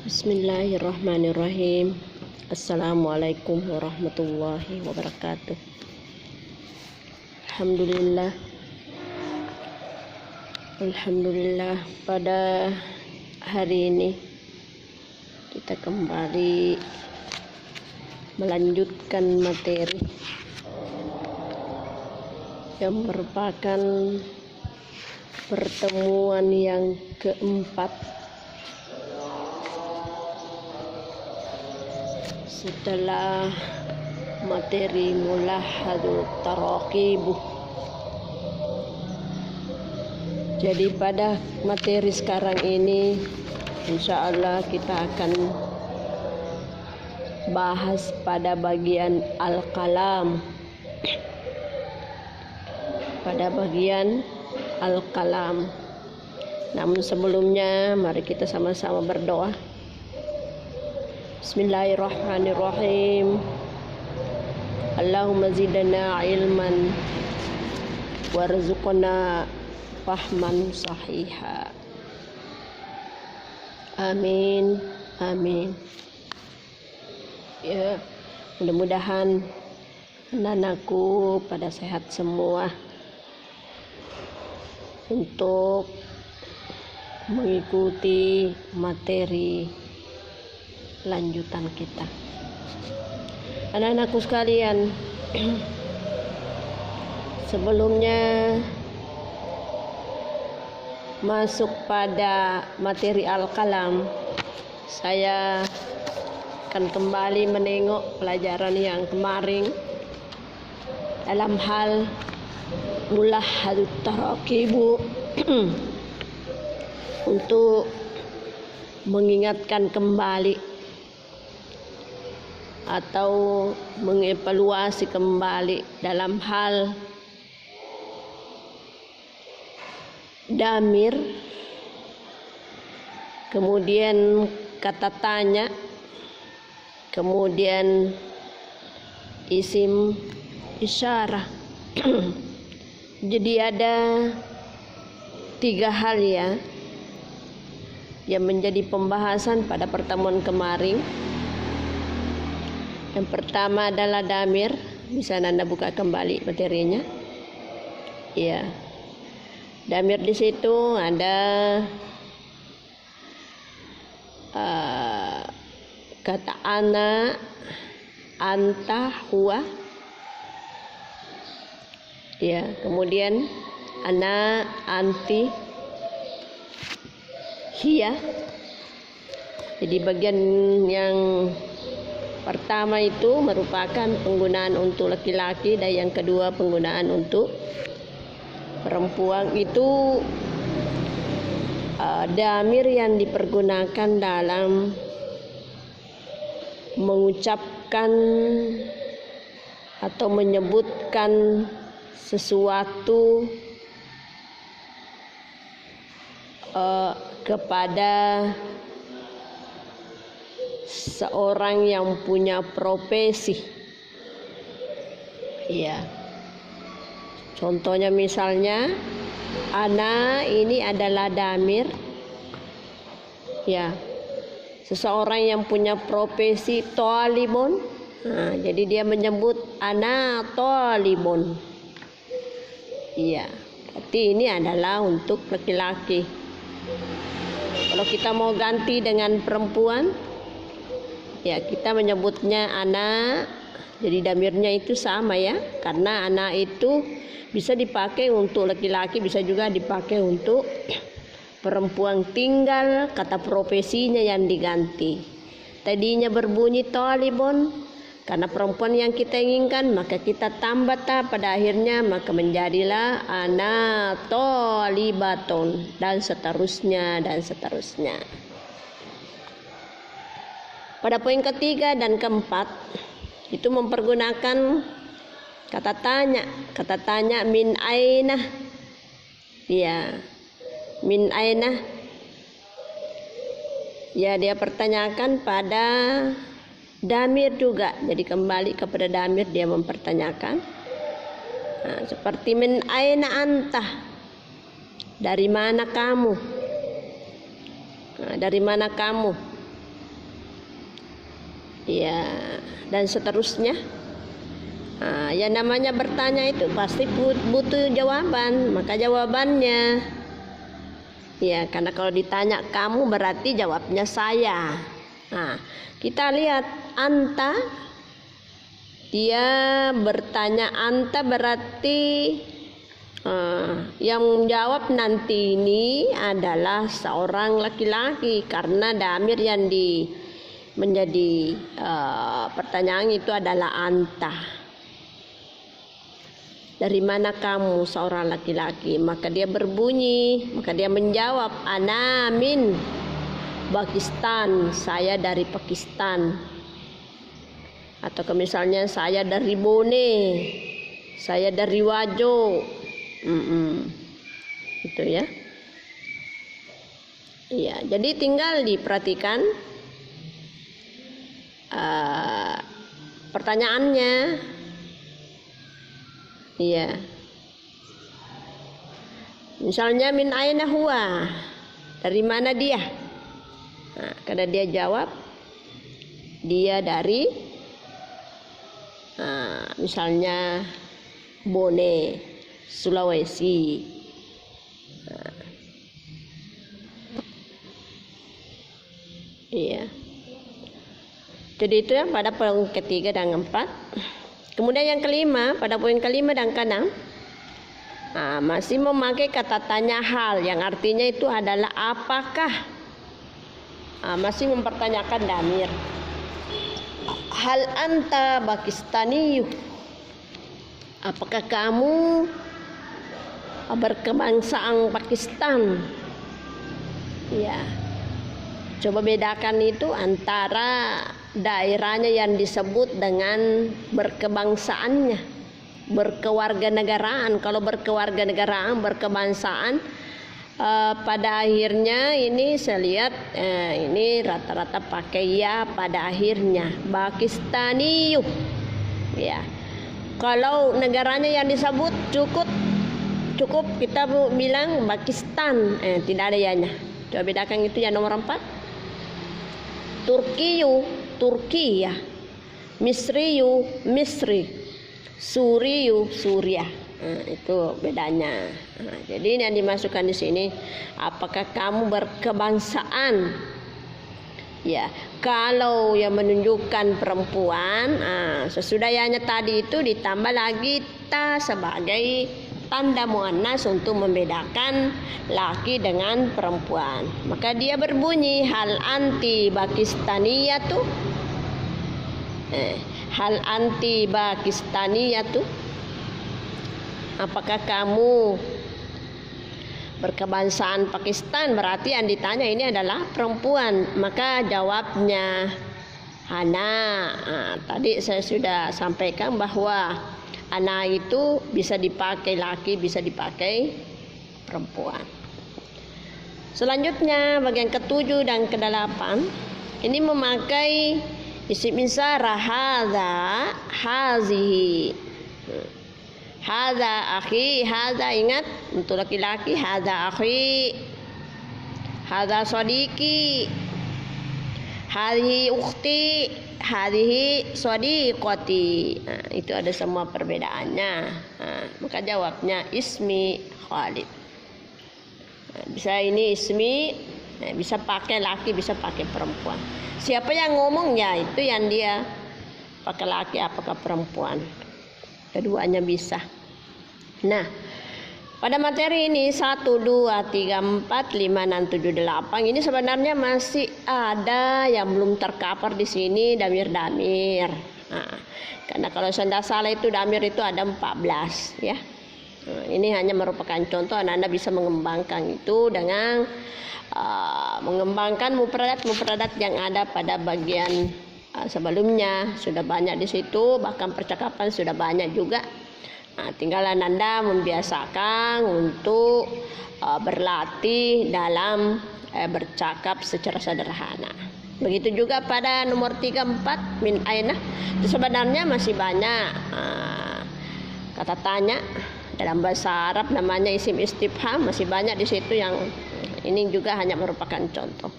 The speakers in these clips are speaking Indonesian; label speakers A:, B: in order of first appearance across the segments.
A: Bismillahirrahmanirrahim. Assalamualaikum warahmatullahi wabarakatuh. Alhamdulillah, pada hari ini kita kembali melanjutkan materi yang merupakan pertemuan yang keempat setelah materi mulahadut taraqibuh. Jadi pada materi sekarang ini insya Allah kita akan bahas pada bagian al-kalam. Pada bagian al-kalam. Namun sebelumnya mari kita sama-sama berdoa. Bismillahirrahmanirrahim. Allahumma zidna ilman warzuqna fahman sahiha. Amin. Amin. Ya, mudah-mudahan anak-anakku pada sehat semua untuk mengikuti materi lanjutan kita. Anak-anakku sekalian, sebelumnya masuk pada materi al-kalam, saya akan kembali menengok pelajaran yang kemarin dalam hal mulahadut taraqibu untuk mengingatkan kembali atau mengevaluasi kembali dalam hal damir, kemudian kata tanya, kemudian isim isyarah. Jadi ada 3 hal ya yang menjadi pembahasan pada pertemuan kemarin. Yang pertama adalah damir. Bisa Anda buka kembali materinya. Ya. Damir di situ ada kata ana, anta, huwa. Ya, kemudian ana, anti, hiya. Jadi bagian yang pertama itu merupakan penggunaan untuk laki-laki dan yang kedua penggunaan untuk perempuan. Itu damir yang dipergunakan dalam mengucapkan atau menyebutkan sesuatu kepada seorang yang punya profesi. Ya. Contohnya misalnya ana ini adalah damir. Ya. Seseorang yang punya profesi talibun. Nah, jadi dia menyebut ana talibun. Iya. Berarti ini adalah untuk laki-laki. Kalau kita mau ganti dengan perempuan, ya kita menyebutnya ana. Jadi damirnya itu sama ya, karena ana itu bisa dipakai untuk laki-laki, bisa juga dipakai untuk perempuan. Tinggal kata profesinya yang diganti. Tadinya berbunyi talibun, karena perempuan yang kita inginkan, maka kita tambah ta pada akhirnya, maka menjadilah ana talibaton, dan seterusnya dan seterusnya. Pada poin ketiga dan keempat itu mempergunakan kata tanya. Kata tanya min aina. Ya, min aina. Ya, dia pertanyakan pada damir juga. Jadi kembali kepada damir dia mempertanyakan. Nah, seperti min aina anta. Dari mana kamu? Nah, dari mana kamu? ya, dan seterusnya. Yang namanya bertanya itu pasti butuh jawaban, maka jawabannya ya, karena kalau ditanya kamu berarti jawabnya saya. Kita lihat anta, dia bertanya anta berarti yang menjawab nanti ini adalah seorang laki-laki, karena damir yang menjadi pertanyaan itu adalah anta. Dari mana kamu? Seorang laki-laki. Maka dia berbunyi, maka dia menjawab, ana min Pakistan, saya dari Pakistan. Atau misalnya saya dari Bone, saya dari Wajo. Itu ya. Iya, jadi tinggal diperhatikan pertanyaannya. Iya. Misalnya min aina huwa, dari mana dia? Karena dia jawab dia dari misalnya Bone, Sulawesi. Iya. Jadi itu ya pada poin ketiga dan keempat. Kemudian yang kelima, pada poin kelima dan keenam, masih memakai kata tanya hal, yang artinya itu adalah apakah. Masih mempertanyakan damir. Hal anta Pakistani, apakah kamu berkebangsaan Pakistan? Ya, coba bedakan itu antara daerahnya yang disebut dengan berkebangsaannya, berkewarganegaraan. Kalau berkewarganegaraan, berkebangsaan, pada akhirnya ini saya lihat ini rata-rata pakai ya pada akhirnya, Pakistani. Ya, kalau negaranya yang disebut cukup kita bilang Pakistan, tidak ada ya-nya. Coba bedakan itu yang nomor 4. Turki ya, Misri, Suriyu, Suriah. Itu bedanya. Jadi ini yang dimasukkan di sini, apakah kamu berkebangsaan? Ya, kalau yang menunjukkan perempuan, sesudahnya tadi itu ditambah lagi ta sebagai tanda muannas untuk membedakan laki dengan perempuan. Maka dia berbunyi hal anti Pakistaniyatu, hal anti Pakistaniyatu, apakah kamu berkebangsaan Pakistan? Berarti yang ditanya ini adalah perempuan. Maka jawabnya ana. Tadi saya sudah sampaikan bahwa ana itu bisa dipakai laki, bisa dipakai perempuan. Selanjutnya bagian ke-7 dan ke-8 ini memakai isim isyarah hadza, hazihi. Hadza akhi, hadza ingat untuk laki-laki, hadza akhi, hadza sadiqi, hadhihi ukhti, hadhihi sadiqati. Itu ada semua perbedaannya. Maka jawabnya ismi Khalid. Bisa ini ismi, bisa pakai laki, bisa pakai perempuan. Siapa yang ngomong ya itu yang dia pakai laki apakah perempuan. Keduanya bisa. Nah, pada materi ini 1, 2, 3, 4, 5, 6, 7, 8 ini sebenarnya masih ada yang belum tercover di sini damir-damir. Karena kalau saya tidak salah itu damir itu ada 14 ya. Ini hanya merupakan contoh, Anda bisa mengembangkan itu dengan mengembangkan mufradat yang ada pada bagian sebelumnya. Sudah banyak di situ, bahkan percakapan sudah banyak juga. Tinggal Anda membiasakan untuk berlatih dalam bercakap secara sederhana. Begitu juga pada nomor 3, 4 min aina. Itu sebenarnya masih banyak kata tanya dalam bahasa Arab, namanya isim istifham, masih banyak di situ yang ini juga hanya merupakan contoh.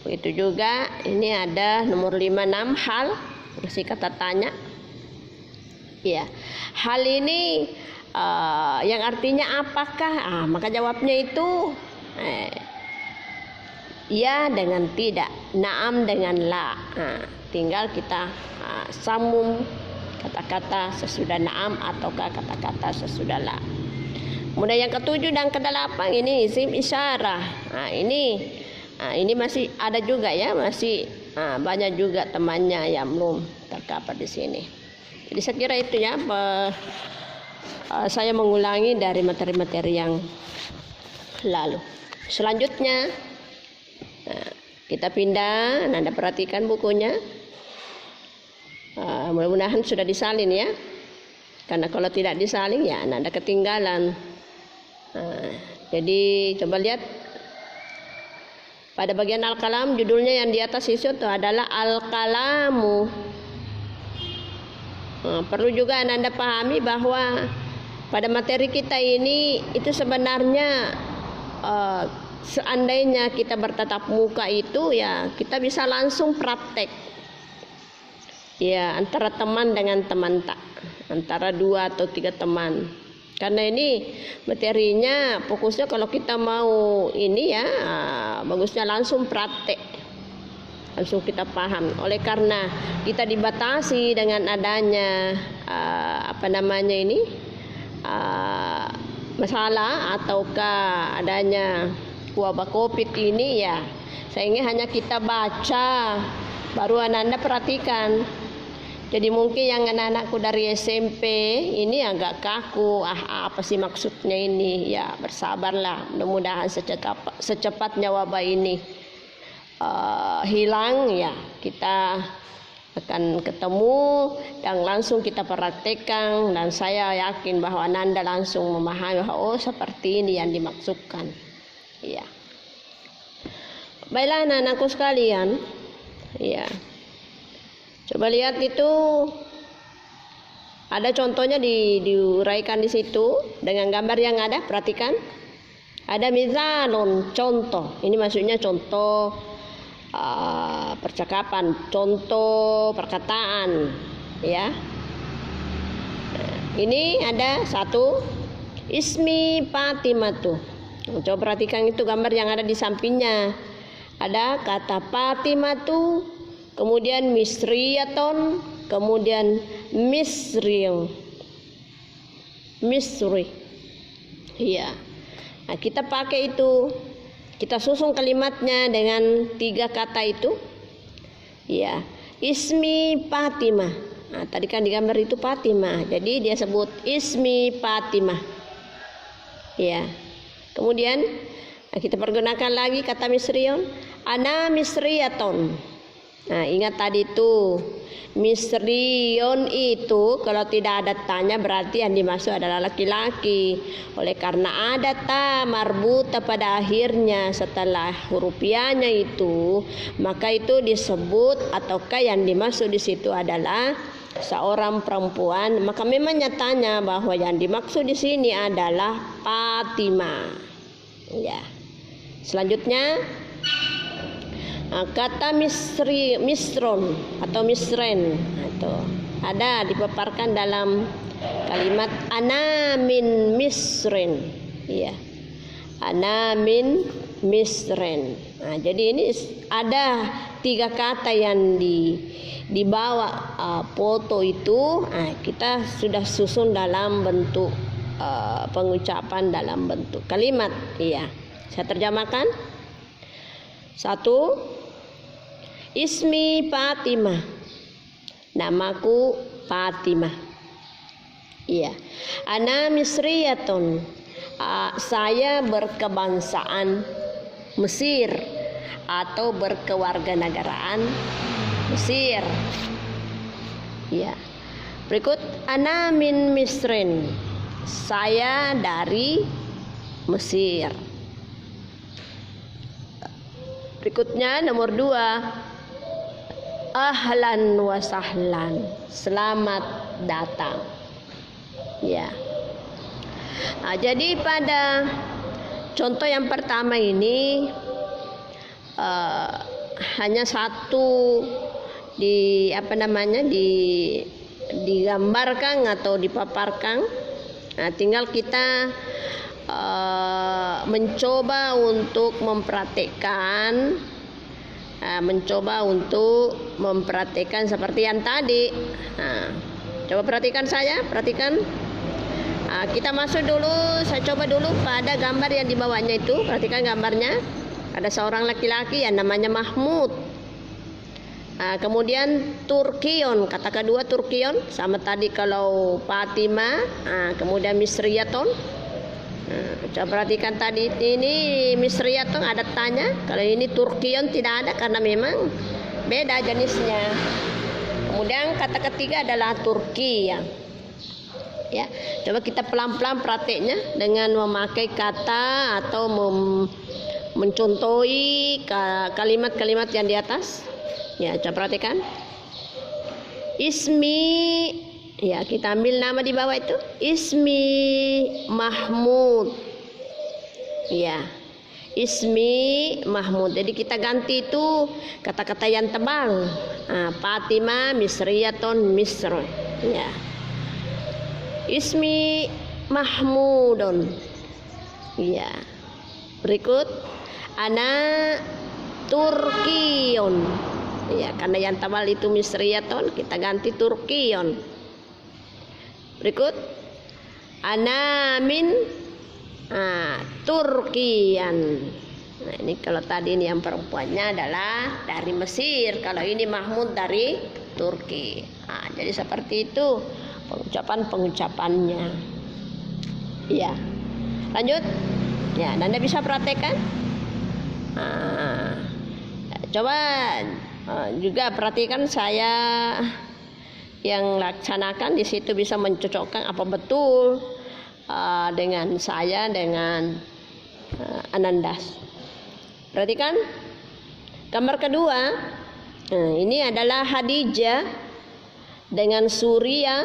A: Begitu juga ini ada nomor 56 hal, masih kata tanya. Ya, hal ini yang artinya apakah? Maka jawabnya itu ya dengan tidak, naam dengan la. Tinggal kita sambung kata-kata sesudah naam ataukah kata-kata sesudah la. Kemudian yang ke-7 dan ke-8 ini isim isyarah. Ini masih ada juga ya, masih banyak juga temannya yang belum tercover di sini. Jadi saya kira itu ya, saya mengulangi dari materi-materi yang lalu. Selanjutnya kita pindah, Anda perhatikan bukunya. Mudah-mudahan sudah disalin ya, karena kalau tidak disalin ya Anda ketinggalan. Jadi coba lihat pada bagian al-kalam, judulnya yang di atas itu adalah al-kalamu. Perlu juga Anda pahami bahwa pada materi kita ini itu sebenarnya seandainya kita bertatap muka itu ya kita bisa langsung praktek ya, antara teman dengan teman, antara 2 atau 3 teman. Karena ini materinya fokusnya kalau kita mau ini ya, bagusnya langsung praktek, langsung kita paham. Oleh karena kita dibatasi dengan adanya masalah ataukah adanya wabah COVID ini ya, sehingga hanya kita baca, baru Anda perhatikan. Jadi mungkin yang anak-anakku dari SMP ini agak kaku, apa sih maksudnya ini? Ya bersabarlah, mudah-mudahan secepatnya wabah ini hilang ya, kita akan ketemu dan langsung kita praktekkan, dan saya yakin bahwa Anda langsung memahami bahwa seperti ini yang dimaksudkan. Ya. Baiklah anak-anakku sekalian, ya. Coba lihat itu ada contohnya diuraikan di situ dengan gambar yang ada. Perhatikan, ada mizanun, contoh. Ini maksudnya contoh percakapan, contoh perkataan, ya. Ini ada satu ismi Fatimatu. Coba perhatikan itu gambar yang ada di sampingnya. Ada kata Fatimatu, kemudian misriyaton, kemudian misri. Iya. Nah, kita pakai itu, kita susun kalimatnya dengan 3 kata itu. Iya. Ismi Fatimah. Nah, tadi kan di gambar itu Fatimah, jadi dia sebut ismi Fatimah. Iya. Kemudian kita pergunakan lagi kata misriyon, ana misriyaton. Nah, ingat tadi itu misriyon itu kalau tidak ada tanya berarti yang dimaksud adalah laki-laki. Oleh karena ada ta marbuta pada akhirnya setelah huruf ya-nya itu, maka itu disebut ataukah yang dimaksud di situ adalah seorang perempuan. Maka memang nyatanya bahwa yang dimaksud di sini adalah Fatimah. Ya. Selanjutnya kata misron atau misren atau ada dipaparkan dalam kalimat ana min misrin, ya, ana min misren. Nah, jadi ini ada 3 kata yang dibawa foto itu. Nah, kita sudah susun dalam bentuk pengucapan dalam bentuk kalimat, ya. Saya terjemahkan. 1. Ismi Fatimah, namaku Fatimah. Iya. Ana misriyatun, saya berkebangsaan Mesir atau berkewarganegaraan Mesir. Iya. Berikut ana min misrin, saya dari Mesir. Berikutnya nomor 2, ahlan wa sahlan, selamat datang. Ya. Nah, jadi pada contoh yang pertama ini hanya satu digambarkan atau dipaparkan. Nah, tinggal kita mencoba untuk mempraktekkan seperti yang tadi. Nah, coba perhatikan perhatikan. Kita masuk dulu, saya coba dulu pada gambar yang di bawahnya itu. Perhatikan gambarnya. Ada seorang laki-laki yang namanya Mahmud. Kemudian Turkion, kata kedua Turkion, sama tadi kalau Fatima. Kemudian Misriyaton. Coba perhatikan tadi ini Misriyaton ada tanya, kalau ini Turkion tidak ada karena memang beda jenisnya. Kemudian kata ketiga adalah Turki ya. Coba kita pelan-pelan prakteknya dengan memakai kata atau mencontohi kalimat-kalimat yang di atas. Ya, coba perhatikan. Ismi, ya kita ambil nama di bawah itu. Ismi Mahmud. Ya, Ismi Mahmud. Jadi kita ganti itu kata-kata yang tebal. Fatima, Misriyaton, Misr. Ya. Ismi Mahmudun. Ya. Berikut ana Turkion. Ya, karena yang tebal itu Misriyaton, kita ganti Turkion. Berikut ana min Turkian. Nah, ini kalau tadi ini yang perempuannya adalah dari Mesir, kalau ini Mahmud dari Turki. Jadi seperti itu pengucapannya. Ya, lanjut. Ya, Anda bisa praktekkan. Coba juga perhatikan saya yang laksanakan di situ bisa mencocokkan apa betul dengan saya dengan Anandas. Perhatikan gambar kedua. Ini adalah Hadijah dengan Surya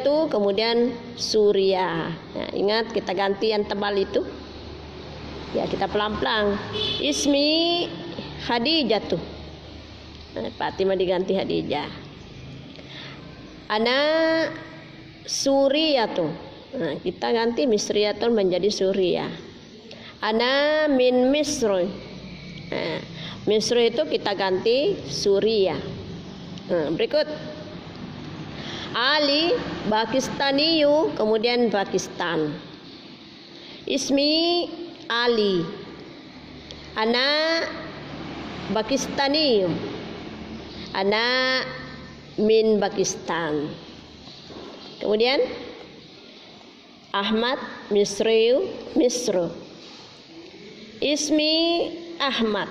A: tuh kemudian Surya. Nah, ingat kita ganti yang tebal itu. Ya, kita pelan-pelan. Ismi Hadijah tuh. Fatimah diganti Hadijah. Ana Surya tuh. Nah, kita ganti Misriyatun menjadi Surya. Ana min Misr. Misr itu kita ganti Surya. Berikut Ali Pakistaniyu, kemudian Pakistan. Ismi Ali. Ana Pakistaniyu. Ana min Pakistan. Kemudian Ahmad Misriyu, Misr. Ismi Ahmad.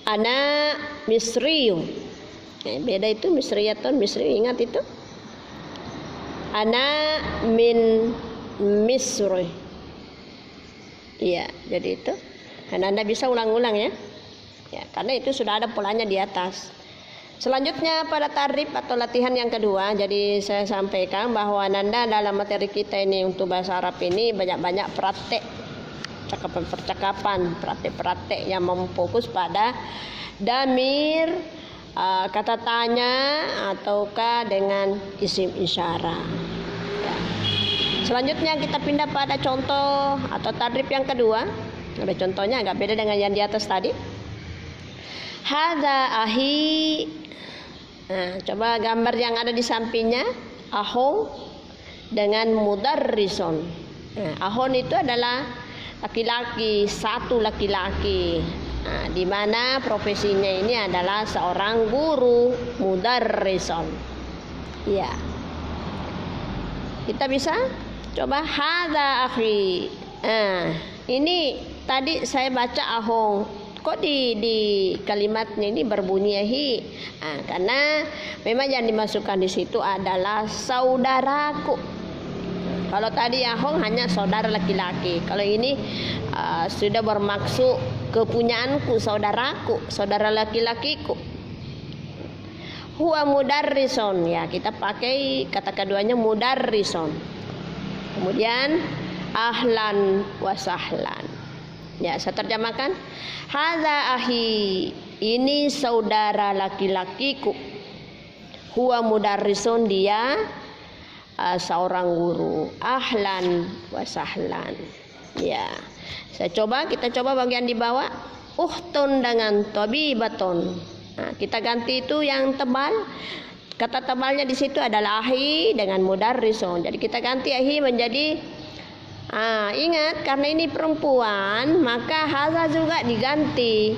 A: Ana Misriyu. Beda itu Misriyatun, Misri, ingat itu. Ana min Misri. Iya, jadi itu. Dan Anda bisa ulang-ulang ya. Ya, karena itu sudah ada polanya di atas. Selanjutnya pada tarif atau latihan yang kedua, jadi saya sampaikan bahwa Anda dalam materi kita ini untuk bahasa Arab ini banyak-banyak praktek, percakapan, praktek-praktek yang memfokus pada damir, kata tanya ataukah dengan isim isyarah. Ya. Selanjutnya kita pindah pada contoh atau tadrib yang kedua. Ada contohnya agak beda dengan yang di atas tadi. Hadza ahi. Nah, coba gambar yang ada di sampingnya ahong dengan mudarrison. Nah, ahon itu adalah laki-laki, satu laki-laki. Nah, di mana profesinya ini adalah seorang guru, mudarrison. Ya. Kita bisa coba hadza akhi. Nah, ini tadi saya baca ahong. Kok di kalimatnya ini berbunyi hi? Nah, karena memang yang dimasukkan di situ adalah saudaraku. Kalau tadi ahong hanya saudara laki-laki. Kalau ini sudah bermaksud kepunyaanku, saudaraku, saudara laki-lakiku. Huwa mudarrison, ya kita pakai kata keduanya mudarrison. Kemudian ahlan wa sahlan. Ya, saya terjemahkan. Hadza ahi, ini saudara laki-lakiku. Huwa mudarrisun, dia seorang guru. Ahlan wa sahlan. Ya. Kita coba bagian di bawah. Uhtun dengan tabibatun. Nah, kita ganti itu yang tebal. Kata tebalnya di situ adalah ahi dengan mudarrisun. Jadi kita ganti ahi menjadi ingat, karena ini perempuan maka haza juga diganti.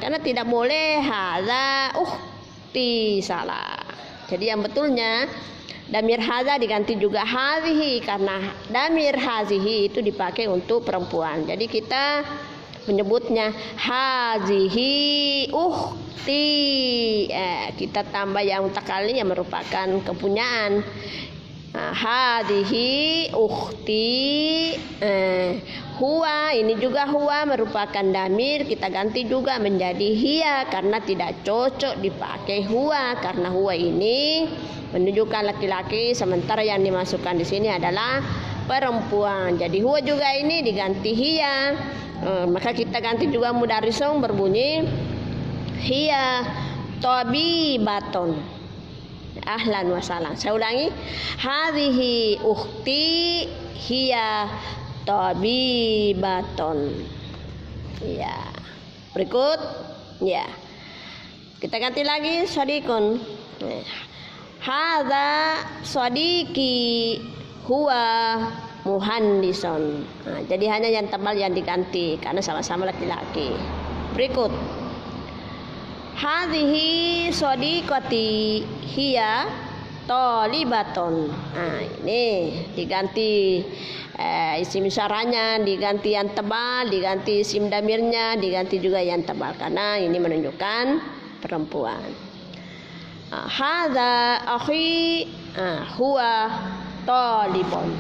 A: Karena tidak boleh haza ukhti, salah. Jadi yang betulnya damir haza diganti juga hazihi, karena damir hazihi itu dipakai untuk perempuan. Jadi kita menyebutnya hazihi ukhti. Kita tambah yang mutakallin yang merupakan kepunyaan. Hadhihi ukhti. Huwa, ini juga huwa merupakan damir, kita ganti juga menjadi hiya karena tidak cocok dipakai huwa, karena huwa ini menunjukkan laki-laki sementara yang dimasukkan di sini adalah perempuan. Jadi huwa juga ini diganti hiya. Maka kita ganti juga mudarrisung berbunyi hiya tabibatun. Ahlan wa sahlan. Saya ulangi. Hadhihi ukhti hiya tabibatun. Ya. Berikut. Ya. Kita ganti lagi shadiqun. Hadza shadiqi huwa muhandisun. Jadi hanya yang tebal yang diganti karena sama-sama laki-laki. Berikut. Hadhihi shadiqati hiya talibatun. Ini diganti isim isyarahnya, diganti yang tebal, diganti isim damirnya, diganti juga yang tebal karena ini menunjukkan perempuan. Hadza akhi huwa talibun.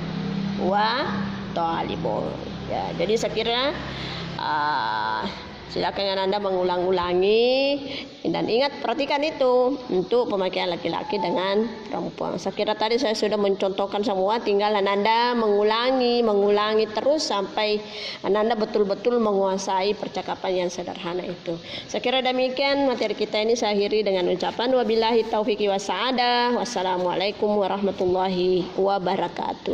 A: Huwa talibun. Ya, jadi saya kira silakan Anda mengulang-ulangi dan ingat, perhatikan itu untuk pemakaian laki-laki dengan perempuan. Saya kira tadi saya sudah mencontohkan semua, tinggal Anda mengulangi terus sampai Anda betul-betul menguasai percakapan yang sederhana itu. Saya kira demikian materi kita ini, saya akhiri dengan ucapan wabillahi taufiqi wassadah. Wassalamualaikum warahmatullahi wabarakatuh.